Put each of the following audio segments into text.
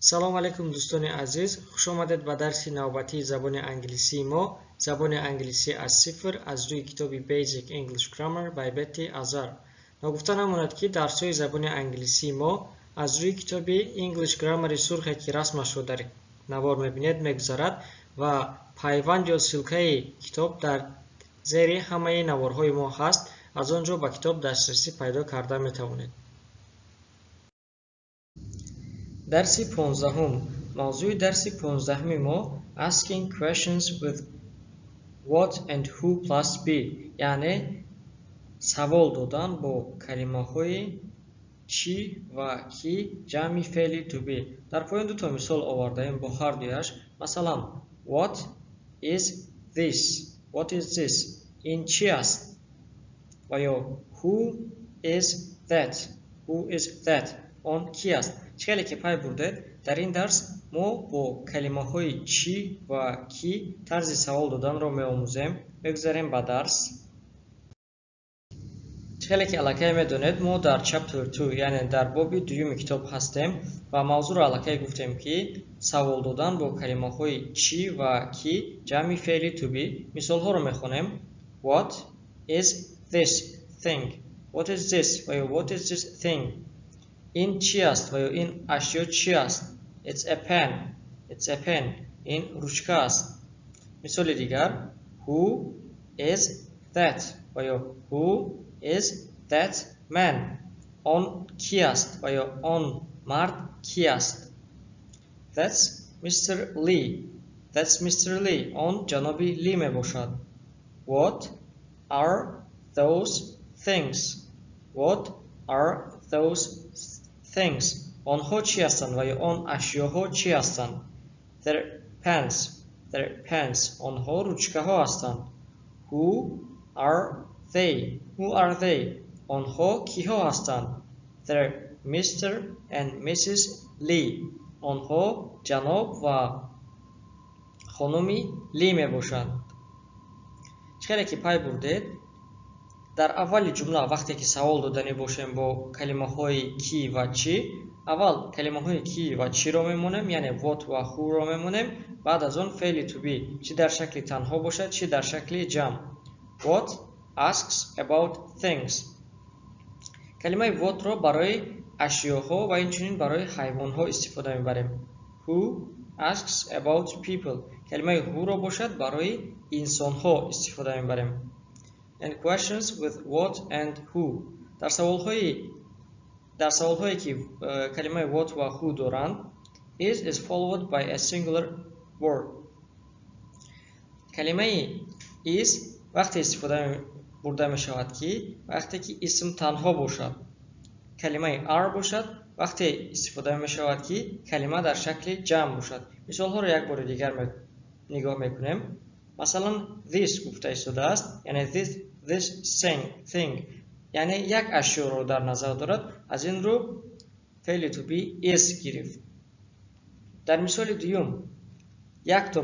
салом алейкум дӯстони азиз, хуш омадед ба дарси навбатии забони англисии мо. Забони англисӣ аз сифр аз рӯи китоби Basic English Grammar by Betty Azar. Ногуфта намонад ки дарсҳои забони англисии мо аз рӯи китоби English Grammar-и сурхе ки расмашро дар навор мебинед мегузарад ва пайванд ё силкаи китоб дар зери ҳамаи наворҳои мо ҳаст. аз он ҷо ба китоб дастрасӣ пайдо карда метавонед. дарси 15. мавзӯи дарси 15 мо asking questions with what and who plus be, яъне савол додан бо калимаҳои чӣ ва ки ҷамъи феъли to be. дар поён дуто мисол овардаем бо ҳардуяш. Масалан, what is this? What is this? ин чӣ аст? ва ё who is that? Who is that? он ки аст? чӣ ки пай бурдед, дар ин дарс мо бо калимаҳои чӣ ва ки тарзи савол доданро меомӯзем. мегузарем ба дарс. чӣ ки аллакай медонед, мо дар chapter 2, яъне дар боби дуюми китоб ҳастем ва мавзӯъро аллакай гуфтем ки савол додан бо калимаҳои чӣ ва ки ҷамъи феъли to be. мисолҳоро мехонем. What is this thing? What is this? ва ё what is this thing? ин чӣ аст ва ё ин ашё чӣ аст? It's a pen. It's a pen. ин ручка аст. мисоли дигар. Who is that? ва ё who is that man? он ки аст ва ё он мард ки аст? That's Mr. Lee. That's Mr. Lee. он ҷаноби Ли мебошад. What are those things? What are those things? онҳо чӣ ҳастанд ва ё он ашёҳо чӣ ҳастанд? They're pens. They're pens. онҳо ручкаҳо ҳастанд. Who are they? Who are they? онҳо киҳо ҳастанд? They're Mr. and Mrs. Lee. онҳо ҷаноб ва хонуми Ли мебошанд. чӣ ки пай бурдед, дар аввали ҷумла вақте ки савол доданӣ бошем бо калимаҳои ки ва чӣ, аввал калимаҳои ки ва чиро мемонем, яъне what ва who-ро мемонем. баъд аз он феъли to be, чӣ дар шакли танҳо бошад, чӣ дар шакли ҷамъ. What asks about things. калимаи what-ро барои ашёҳо ва инчунин барои ҳайвонҳо истифода мебарем. Who asks about people. калимаи who-ро бошад барои инсонҳо истифода мебарем. And questions with what and who. дар саволҳое ки калимаи what ва who доранд, is followed by a singular word. калимаи is вақте истифода бурда мешавад ки вақте ки исм танҳо бошад. калимаи are бошад вақте истифода мешавад ки калима дар шакли ҷамъ бошад. мисолҳоро як бори дигар нигоҳ мекунем. масалан, this гуфта истодааст, яъне this thing, яъне як ашёро дар назар дорад. аз ин рӯ феъли to be is гирифт. дар мисоли дуюм, якто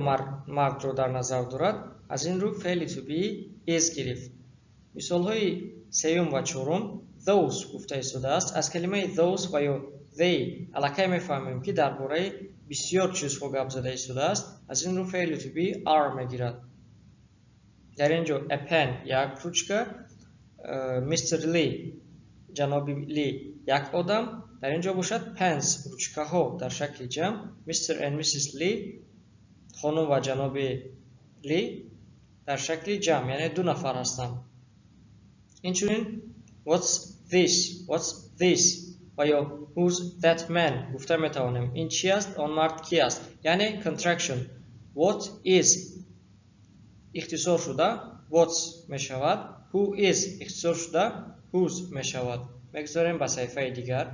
мардро дар назар дорад. аз ин рӯ феъли to be is гирифт. мисолҳои сеюм ва чорум, those гуфта истодааст. аз калимаи those ва ё they аллакай мефаҳмем ки дар бораи бисёр чизҳо гап зада истодааст. аз ин рӯ феъли to be are мегирад. дар ин ҷо a pen як ручка, Mr. Lee ҷаноби Ли як одам. дар ин ҷо бошад pens ручкаҳо дар шакли ҷамъ. Mr. and Mrs. Lee хонум ва ҷаноби Ли дар шакли ҷамъ, яъне ду нафар ҳастанд. инчунин what's this ва ё who's that man гуфта метавонем. ин чӣ аст? он мард ки аст? яъне contraction. What is ихтисор шуда what мешавад. Who is ихтисор шуда whose мешавад. мегузарем ба саҳифаи дигар.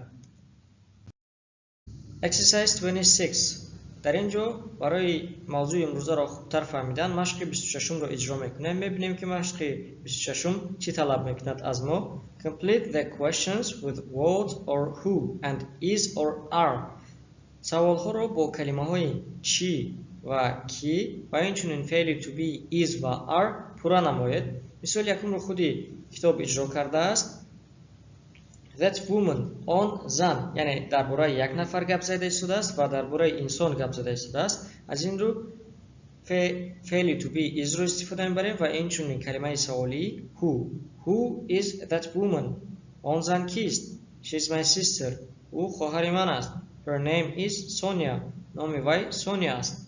Exercise 26. дар ин ҷо барои мавзӯи имрӯзаро хубтар фаҳмидан машқи 26-ро иҷро мекунем. мебинем ки машқи 26 чӣ талаб мекунад аз мо. Complete the questions with what or who and is or are. саволҳоро бо калимаҳои чӣ ва ки ва инчунин феъли to be is ва are пурра намоед. мисоли якумро худи китоб иҷро кардааст. That woman on زن یعنی درباره یک نفر گپ زده شده است و درباره انسان گپ زده شده است. از این رو فعل to be is رو استفاده می‌بریم و این چون کلمه سوالی who is that woman آن زن کیست؟ She is my sister او خواهر من است. Her name is Sonia نام وی سونیا است.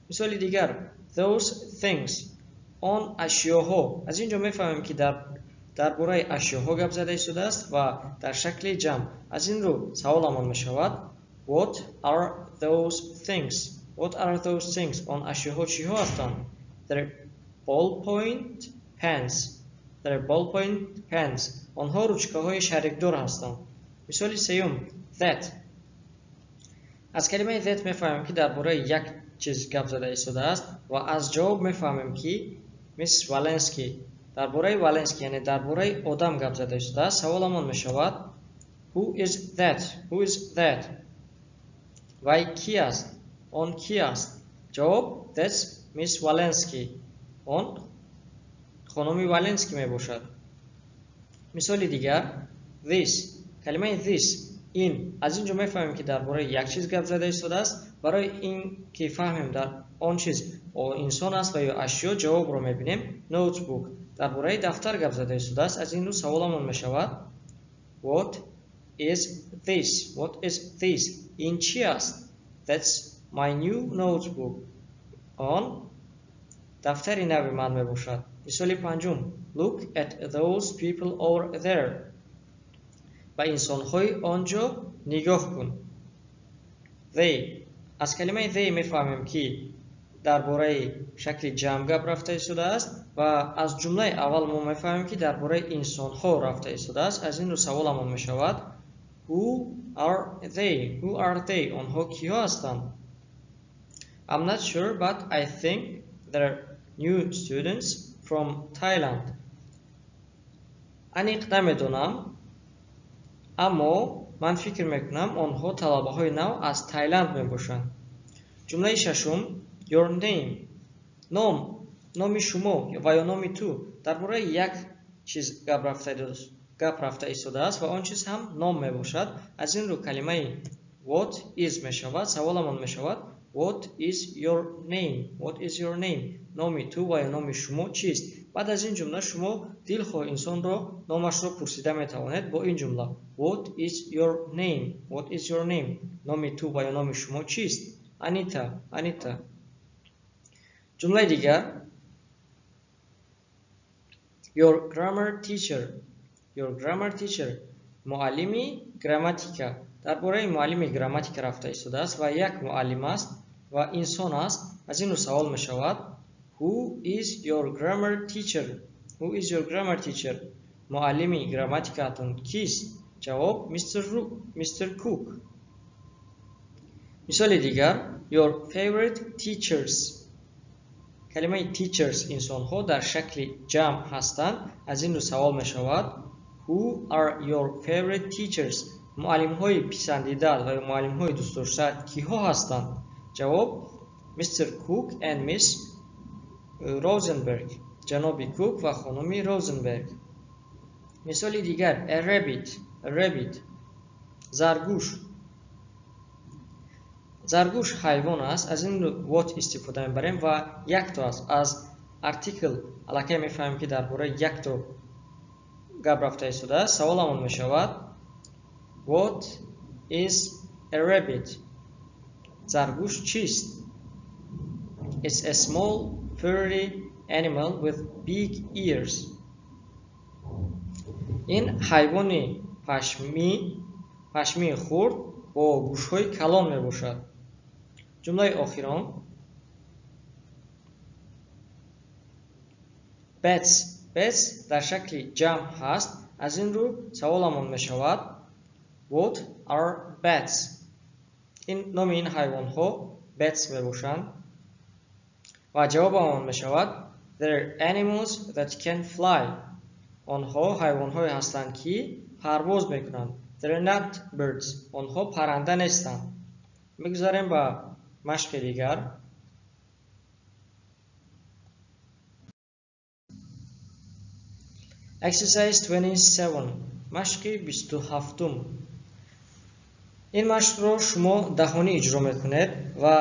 مثال دیگر those things آن اشیاها. از اینجا میفهمیم که درباره اشیاها گپ زده شده است و در شکل جمع. از این رو سوالمان میشود What are those things? What are those things? آن اشیاها چیها هستند؟ They're ballpoint pens. They're ballpoint pens. آنها روچکه‌های شریک‌دار هستند. مثال سوم that. از کلمه that میفهمیم که درباره یک چیز گپ زده شده است و از جواب میفهمیم که میس والنسکی درباره والنسکی یعنی درباره آدم گپ زده شده است. سوالمان میشود Who is that? Who is that? وی کی است؟ آن کی است؟ جواب That's Miss والنسکی. آن خانم والنسکی می باشد. مثال دیگر this. کلمه this این. از اینجا میفهمیم که درباره یک چیز گپ زده شده است. برای این که فهمیم در آن چیز انسان است و یا اشیا جواب رو میبینیم notebook. درباره دفتر گپ زده شده است. از این رو سوالمون میشود What is this? What is this? این چی است؟ That's my new notebook. آن دفتر نو من میباشد. مثال پنجم Look at those people over there. و انسان‌های آنجا نگاه کن. They. از کلمه they میفهمیم که درباره شکل جمع گپ رفته شده است و از جمله اول ما میفهمیم که درباره انسان‌ها رفته شده است. از این رو سوالمون میشود Who are they? Who are they? آنها کیها هستند؟ I'm not sure but I think they're new students from Thailand. انیق نمیدونم اما من فکر میکنم آنها طلبه های نو از تایلند میباشند. جمله ششم Your name. نام شما و یا نام تو. درباره یک چیز گپ رفته شده است و آن چیز هم نام میباشد. از این رو کلمه What is میشود. سوالمان میشود What is your name? What is your name? نام تو و یا نام شما چیست؟ بعد از این جمله شما دلخواه انسان را نامش را پرسیده میتوانید با این جمله What is your name? What is your name? نام تو و یا نام شما چیست؟ Anita. جمله دیگر Your grammar teacher. معلمی گراماتیکا. درباره معلمی گراماتیکا رفته شده است و یک معلم است و انسان است. از این رو سوال می شود Who is your grammar teacher? Who is your grammar teacher? معلمی گراماتیکاتون کیست؟ جواب Mr. Cook. مثال دیگر Your favorite teachers. کلمه teachers انسان ها در شکل جمع هستند. از این رو سوال می شود Who are your favorite teachers? معلم های پسندیده و معلم های دوست داشته کیها هستند؟ جواب Mr. Cook and Miss Rosenberg. جناب کوک و خانم روزنبرگ. مثال دیگر a rabbit. زرگوش حیوان است. از این what استفاده میبریم و یک تا است. از ارتیکل الکی میفهمیم که درباره یک تا گپ رفته شده است. سوالمون میشود What is a rabbit? زرگوش چیست؟ It's a small furry animal with big ears. این حیوان پشمی خرد با گوش‌های کلان میباشد. جمله آخران Bats در شکل جمع هست. از این رو سوالمون میشود What are bats? این نام این حیوان ها bats میباشند و جوابمون میشود They're animals that can fly. آنها حیوان های هستند که پرواز میکنند. They're not birds. آنها پرنده نیستند. میگذاریم با مشق دیگر. Exercise 27. машқи 27. ин машқро шумо даҳонӣ иҷро мекунед ва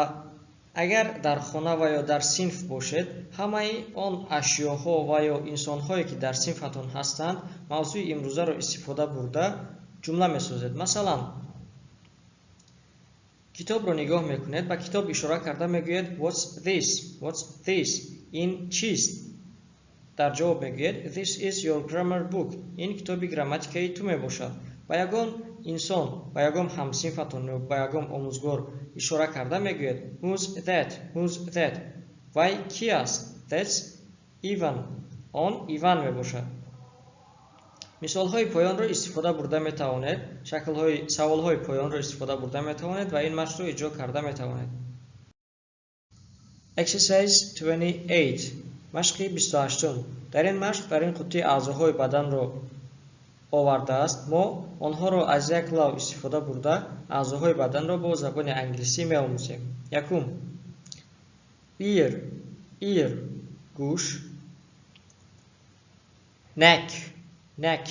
агар дар хона ва ё дар синф бошед, ҳамаи он ашёҳо ва ё инсонҳое ки дар синфатон ҳастанд, мавзӯи имрӯзаро истифода бурда ҷумла месозед. Масалан, китобро нигоҳ мекунед, ба китоб ишора карда мегӯед what's this? What's this? ин чист? дар ҷавоб мегӯед this is your grammar book. ин китоби грамматикаи ту мебошад. ба ягон инсон, ба ягон ҳамсинфатон ё ба ягон омӯзгор ишора карда мегӯед who's that? Who's that? Вай ки аст? That's Ivan. он Иван мебошад. мисолҳои поёнро истифода бурда метавонед, шаклҳои саволҳои поёнро истифода бурда метавонед ва ин машқро иҷро карда метавонед. Exercise 28. машқи 28. дар ин машқ дар ин қуттии аъзоҳои баданро овардааст. мо онҳоро аз як лав истифода бурда аъзоҳои баданро бо забони англисӣ меомӯзем. Якум. Ear гӯш. Neck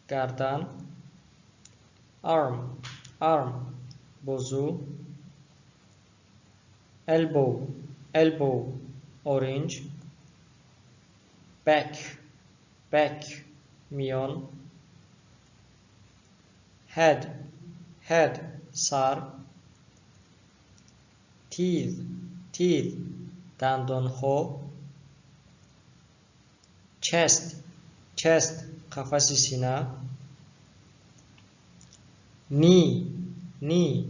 гардан. Arm бозу. Elbow orange. Back میان. Head سر. Teeth دندانها. Chest قفس سینه. Knee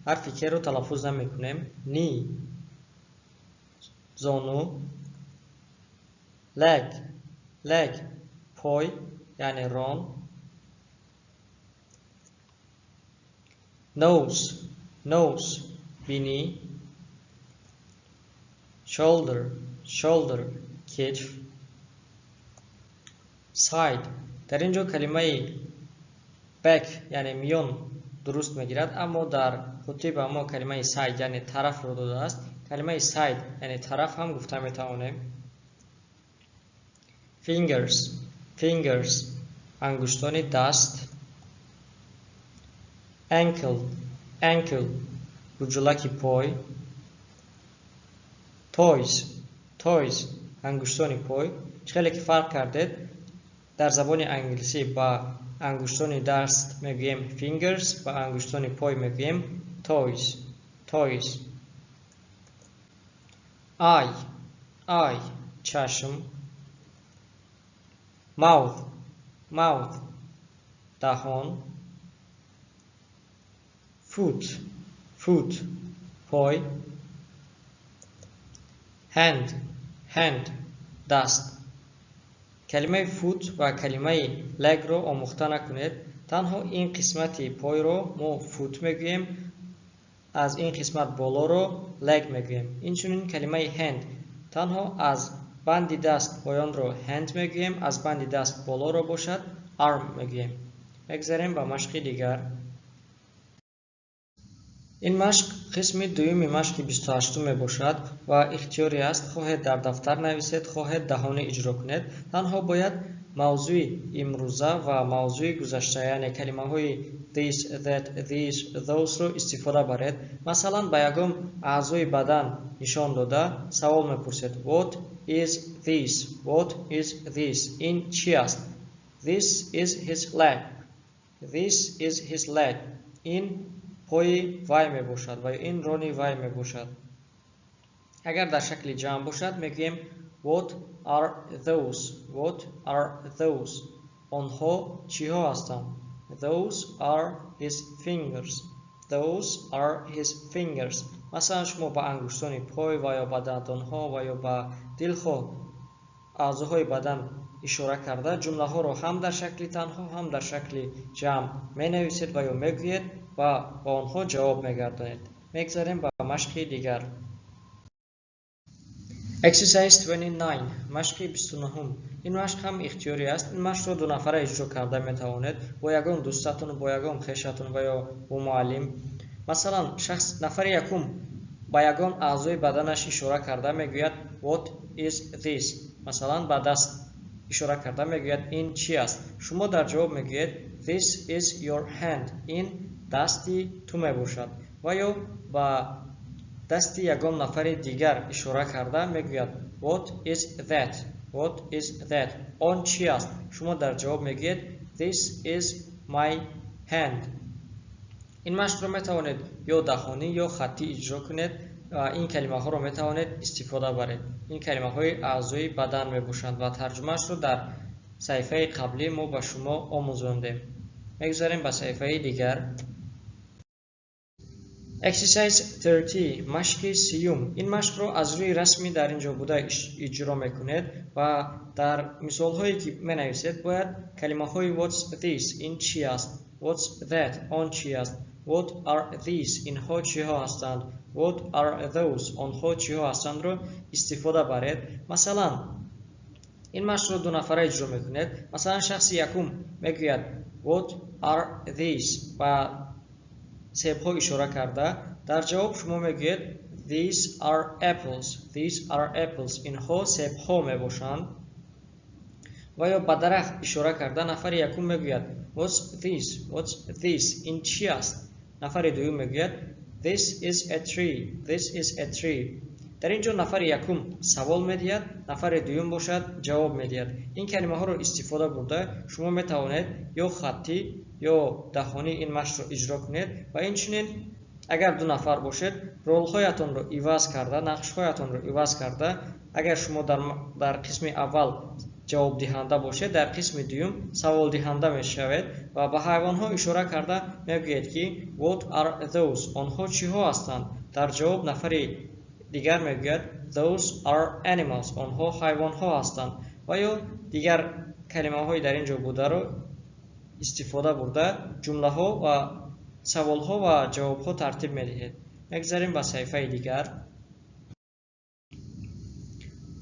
حرفی که رو تلفظ نمیکنیم. knee زانو. leg پای یعنی ران. nose بینی. shoulder کتف. side در اینجا کلمه back یعنی میان درست میگیرد، اما در قطعه به ما کلمه side یعنی طرف رو داده است. کلمه side یعنی طرف هم گفته میتوانیم. fingers انگشتان دست. ankle گوجلک پای. toes انگشتان پای. خیلی که فرق کردید، در زبان انگلیسی با انگشتان دست میگوییم fingers، با انگشتان پای میگوییم toes. eye چشم. mouth دهان. foot پای. hand دست. کلمه فوت و کلمه لگ رو آموخته نکنید. تنها این قسمتی پای رو ما فوت میگوییم، از این قسمت بالا رو لگ میگوییم. اینچنین کلمه هند تنها از بندی دست پایان رو هند میگوییم، از بندی دست بالا رو باشد arm میگوییم. بگذاریم به مشق دیگر. این مشق قسم دومی مشق 28 میباشد و اختیاری است. خواهید در دفتر نویسید، خواهید دهانه اجرا کنید. تنها باید موضوع امروزه و موضوع گذشته یعنی کلمه های this, that, these, those رو استفاده برید. مثلا به یگان اعضای بدن نشان داده سوال میپرسید what is this? What is this? این چی است؟ This is his leg. This is his leg. این پای وای می باشد و این رانی وای می باشد. اگر در شکل جمع باشد میگیم what are those? What are those? آنها چی ها هستند؟ Those are his fingers. Those are his fingers. مثلا شما با انگشتان پای و یا با دندانها و یا با دلها اعضاهای بدن اشاره کرده جمله ها را هم در شکل تنها هم در شکل جمع می نویسید و یا می گویید و با آنها جواب می گردانید. میگذاریم با مشق دیگر. Exercise 29 مشق 29. این مشق هم اختیاری است. این مشق را دو نفره اجرا کرده می توانید، با یگان دوستتون، با یگان خویشتون و یا با معلم. مثلا شخص نفر یکم با یگان اعضای بدنش اشاره کرده میگوید what is this؟ مثلا با دست ишора карда мегӯяд ин чӣ аст. Шумо дар ҷавоб мегӯед this is your hand. ин дасти ту мебошад. ва ё ба дасти ягон нафари дигар ишора карда мегӯяд what is that. What is that? Он чӣ аст? Шумо дар ҷавоб мегӯед this is my hand. ин машқро метавонед ё даҳонӣ ё хаттӣ иҷро кунед. ин калимаҳоро метавонед истифода баред. ин калимаҳои аъзои бадан мебошанд ва тарҷумаашро дар саҳифаи қаблӣ мо ба шумо омӯзондем. мегузарем ба саҳифаи дигар. Exercise 30 машқи сиюм. ин машқро аз рӯи расми дар ин ҷо буда иҷро мекунед ва дар мисолҳое ки менависед бояд калимаҳои what's this ин чӣ аст, what's that он чӣ аст, what are these инҳо чиҳо ҳастанд, what are those онҳо чиҳо ҳастандро истифода баред. масалан ин машқро ду нафара иҷро мекунед. масалан шахси якум мегӯяд what are these ба себҳо ишора карда, дар ҷавоб шумо мегӯед these are apples. These are apples. инҳо себҳо мебошанд. ва ё ба дарахт ишора карда нафари якум мегӯяд what's this? What's this? ин чӣ аст? нафари дуюм мегӯяд this is a tree. This is a tree. дар ин ҷо нафари якум савол медиҳад, нафари дуюм бошад ҷавоб медиҳад. ин калимаҳоро истифода бурда шумо метавонед ё хаттӣ ё даҳонӣ ин машқро иҷро кунед ва инчунин агар ду нафар бошед ролҳоятонро иваз карда, нақшҳоятонро иваз карда, агар шумо дар қисми аввал ҷавобдиҳанда бошед, дар қисми дуюм саволдиҳанда мешавед ва ба ҳайвонҳо ишора карда мегӯед ки what are those онҳо чиҳо ҳастанд. дар ҷавоб нафари дигар мегӯяд those are animals онҳо ҳайвонҳо ҳастанд. ва ё дигар калимаҳои дар ин ҷо бударо истифода бурда ҷумлаҳо ва саволҳо ва ҷавобҳо тартиб медиҳед. мегузарем ба саҳифаи дигар.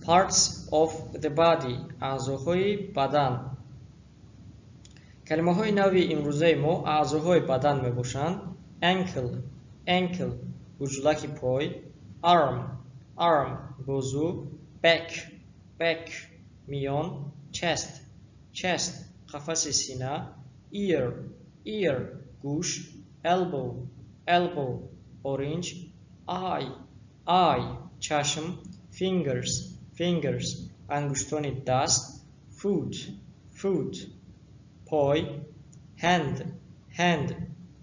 Parts of the body аъзоҳои бадан. калимаҳои нави имрӯзаи мо аъзоҳои бадан мебошанд. ankle ankle буҷулаки пой, arm arm бозу, back back миён, chest chest қафаси сина, ear ear гӯш, elbow elbow оринҷ, eye eye чашм, fingers fingers ангуштони даст, foot foot пой, hand hand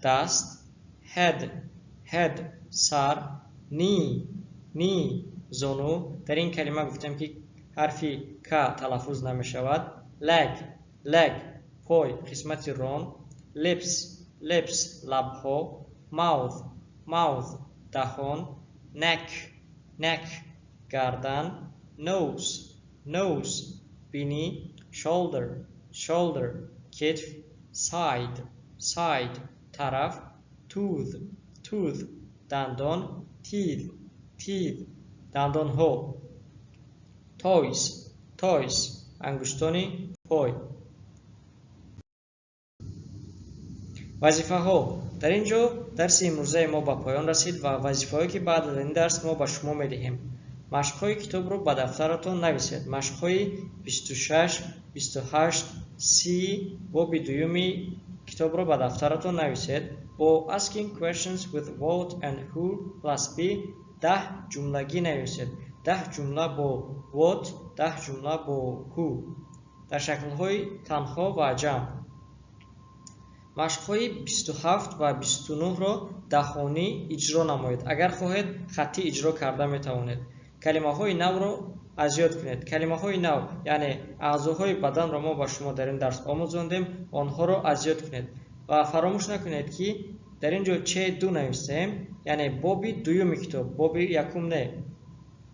даст, head head сар, knee knee зону. дар ин калима гуфтем ки ҳарфи к талаффуз намешавад. leg leg пой қисмати рон, lips lips лабҳо, mouth mouth даҳон, neck neck гардан, nose nose бинӣ, shoulder shoulder китф, side side тараф, tooth tooth дандон, teeth teeth дандонҳо, toes toes ангуштони пой. вазифаҳо. дар ин ҷо дарси имрӯзаи мо ба поён расид ва вазифаҳое ки баъд аз ин дарс мо ба шумо медиҳем. машқҳои китобро ба дафтаратон нависед. машқҳои 26, 28, 30 боби дуюми китобро ба дафтаратон нависед. бо asking questions with what and who plus b 10 ҷумлагӣ нависед. 10 ҷумла бо what, 10 ҷумла бо who дар шаклҳои танҳо ва ҷамъ. машқҳои 27 ва 29ро даҳонӣ иҷро намоед. агар хоҳед хаттӣ иҷро карда метавонед. калимаҳои навро аз ёд кунед. калимаҳои нав яъне аъзоҳои баданро мо ба шумо дар ин дарс омӯзондем, онҳоро аз ёд кунед ва фаромӯш накунед ки дар ин ҷо ч2 навистаем, яъне боби дуюми китоб, боби якум не.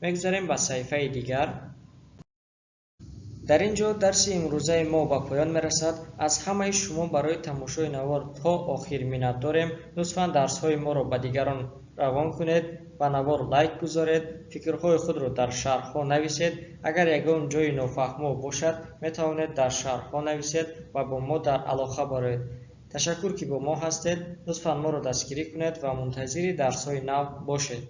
мегузарем ба саҳифаи дигар. дар ин ҷо дарси имрӯзаи мо ба поён мерасад. аз ҳамаи шумо барои тамошои навор то охир миннат дорем. лутфан дарсҳои моро ба дигарон равон кунед, ба навор лайк гузоред, фикрҳои худро дар шарҳҳо нависед. агар ягон ҷои нофаҳмо бошад метавонед дар шарҳҳо нависед ва бо мо дар алоқа бароед. ташаккур ки бо мо ҳастед. лутфан моро дастгирӣ кунед ва мунтазири дарсҳои нав бошед.